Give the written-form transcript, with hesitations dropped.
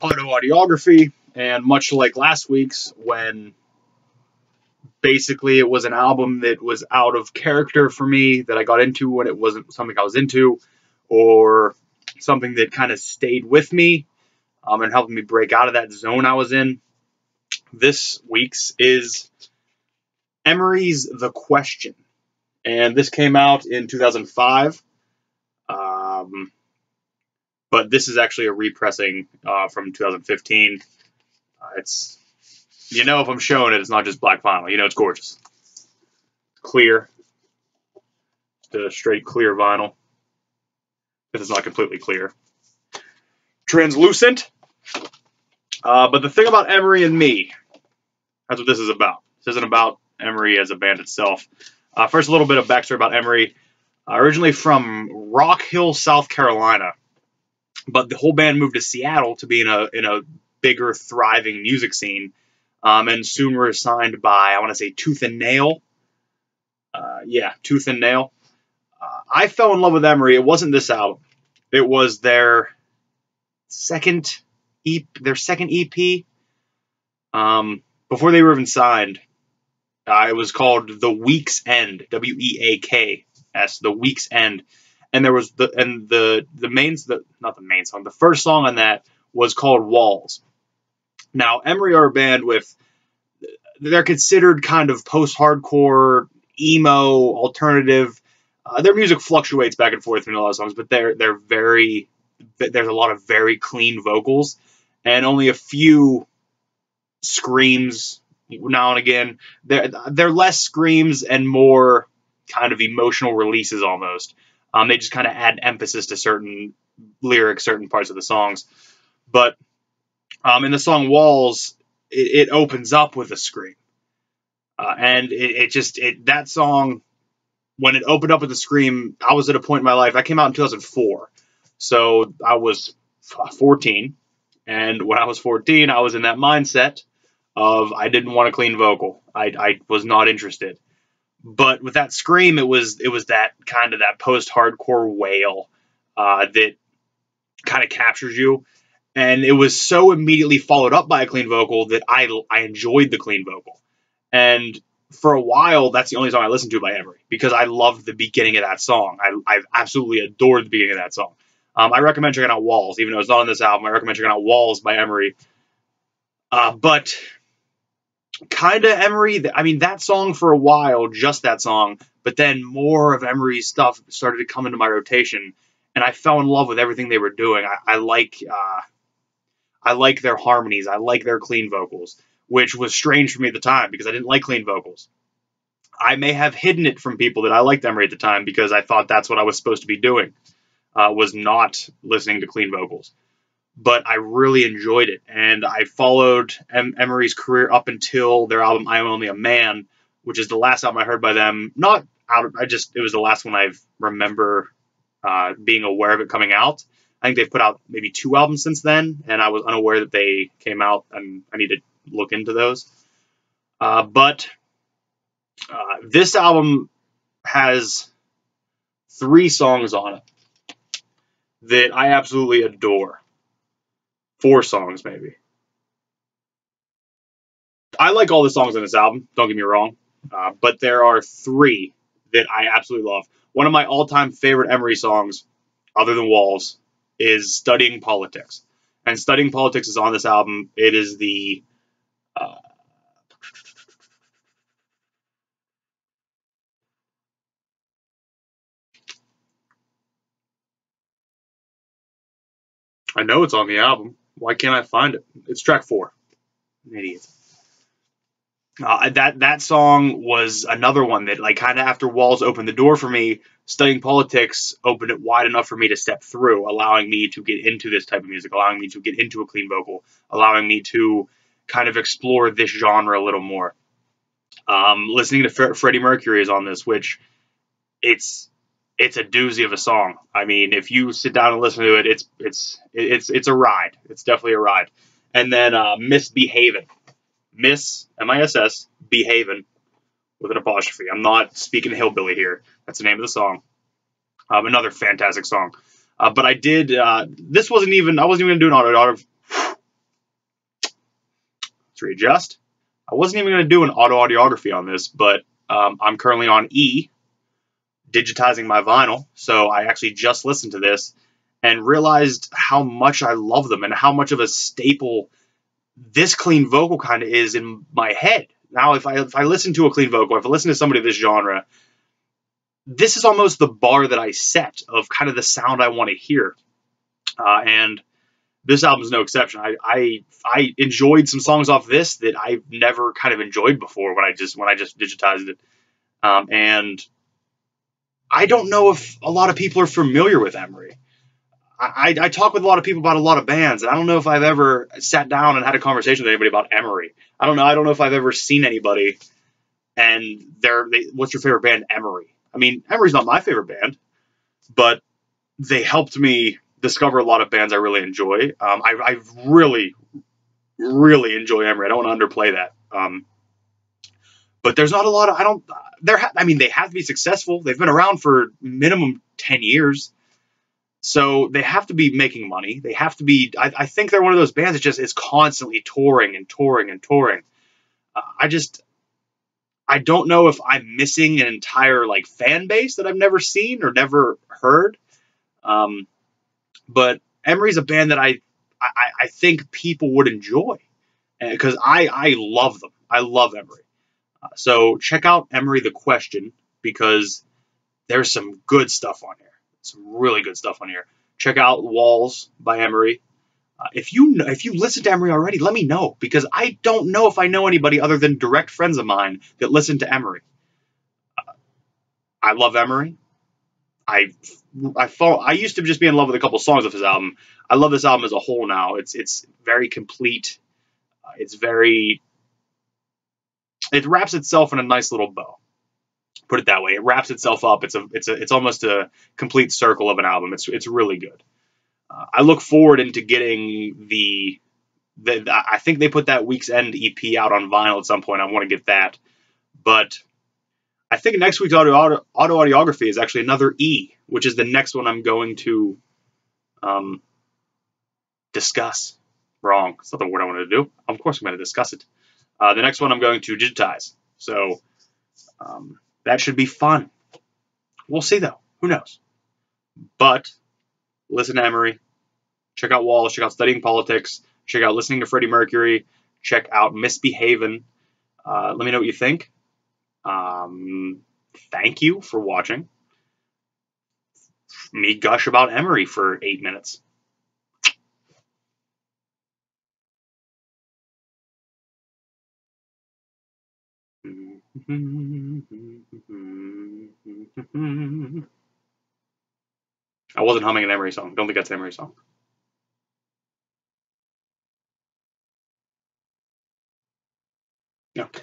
AutoAudiography, and much like last week's, when basically it was an album that was out of character for me, that I got into when it wasn't something I was into, or something that kind of stayed with me and helped me break out of that zone I was in. This week's is Emery's The Question, and this came out in 2005. But this is actually a repressing from 2015. It's, if I'm showing it, it's not just black vinyl. It's gorgeous. Clear. Just a straight clear vinyl. This is not completely clear. Translucent. But the thing about Emery and me, that's what this is about. This isn't about Emery as a band itself. First, a little bit of backstory about Emery. Originally from Rock Hill, South Carolina. But the whole band moved to Seattle to be in a bigger, thriving music scene, and soon were signed by, I want to say, Tooth and Nail. Tooth and Nail. I fell in love with Emery. It wasn't this album. It was their second EP. Before they were even signed. It was called The Week's End. WEAKS. The Week's End. And there was the first song on that was called Walls. Now, Emery are a band they're considered kind of post-hardcore, emo, alternative. Their music fluctuates back and forth in a lot of songs, but there's a lot of very clean vocals and only a few screams now and again. They're less screams and more kind of emotional releases almost. They just kind of add emphasis to certain lyrics, certain parts of the songs. But in the song Walls, it opens up with a scream. And that song, when it opened up with a scream, I was at a point in my life, I came out in 2004. So I was 14. And when I was 14, I was in that mindset of I didn't want a clean vocal. I was not interested. But with that scream, it was that kind of that post-hardcore wail that kind of captures you. And it was so immediately followed up by a clean vocal that I enjoyed the clean vocal. And for a while, that's the only song I listened to by Emery, because I loved the beginning of that song. I absolutely adored the beginning of that song. I recommend checking out Walls, even though it's not on this album. I recommend checking out Walls by Emery. But kind of Emery, that song for a while, just that song, but then more of Emery's stuff started to come into my rotation, and I fell in love with everything they were doing. I like their harmonies. I like their clean vocals, which was strange for me at the time because I didn't like clean vocals. I may have hidden it from people that I liked Emery at the time because I thought that's what I was supposed to be doing, was not listening to clean vocals. But I really enjoyed it, and I followed Emery's career up until their album "I Am Only a Man," which is the last album I heard by them. It was the last one I remember being aware of it coming out. I think they've put out maybe 2 albums since then, and I was unaware that they came out, and I need to look into those. But this album has 3 songs on it that I absolutely adore. 4 songs, maybe. I like all the songs on this album, don't get me wrong, but there are 3 that I absolutely love. One of my all-time favorite Emery songs, other than Walls, is Studying Politics. And Studying Politics is on this album. It is the... I know it's on the album. Why can't I find it? It's track 4. I'm an idiot. That song was another one that, kind of after Walls opened the door for me, Studying Politics opened it wide enough for me to step through, allowing me to get into this type of music, allowing me to get into a clean vocal, allowing me to kind of explore this genre a little more. Listening to Freddie Mercury is on this, which it's a doozy of a song. If you sit down and listen to it, it's a ride. It's definitely a ride. And then Misbehavin'. M-I-S-S, Behavin', with an apostrophe. I'm not speaking hillbilly here. That's the name of the song. Another fantastic song. But I wasn't even going to do an autograph. readjust. I wasn't even going to do an AutoAudiography on this, but I'm currently on E, digitizing my vinyl. So I actually just listened to this and realized how much I love them and how much of a staple this clean vocal kind of is in my head. Now, if I listen to a clean vocal, if I listen to somebody of this genre, this is almost the bar that I set of kind of the sound I want to hear. And this album is no exception. I enjoyed some songs off this that I've never kind of enjoyed before when I just digitized it. And I don't know if a lot of people are familiar with Emery. I talk with a lot of people about a lot of bands, and I don't know if I've ever sat down and had a conversation with anybody about Emery. I don't know if I've ever seen anybody and what's your favorite band? Emery. I mean, Emery's not my favorite band, but they helped me discover a lot of bands I really enjoy. I really, really enjoy Emery. I don't want to underplay that. But there's not a lot of, they have to be successful. They've been around for minimum 10 years. So they have to be making money. They have to be, I think they're one of those bands that just is constantly touring and touring and touring. I don't know if I'm missing an entire like fan base that I've never seen or never heard. But Emery's a band that I think people would enjoy because I love them. I love Emery. So check out Emery the Question because there's some good stuff on here. Some really good stuff on here. Check out Walls by Emery. If you listen to Emery already, let me know because I don't know if I know anybody other than direct friends of mine that listen to Emery. I love Emery. I used to just be in love with a couple songs of his album. I love this album as a whole now. It's very complete. It wraps itself in a nice little bow. Put it that way. It wraps itself up. It's almost a complete circle of an album. It's really good. I look forward into getting I think they put that Week's End EP out on vinyl at some point. I want to get that. But I think next week's AutoAudiography is actually another E, which is the next one I'm going to discuss. Wrong. It's not the word I wanted to do. Of course I'm going to discuss it. The next one I'm going to digitize. So that should be fun. We'll see, though. Who knows? But listen to Emery. Check out Walls. Check out Studying Politics. Check out Listening to Freddie Mercury. Check out Misbehavin'. Let me know what you think. Thank you for watching me gush about Emery for 8 minutes. I wasn't humming an Emery song. Don't think that's an Emery song. Okay.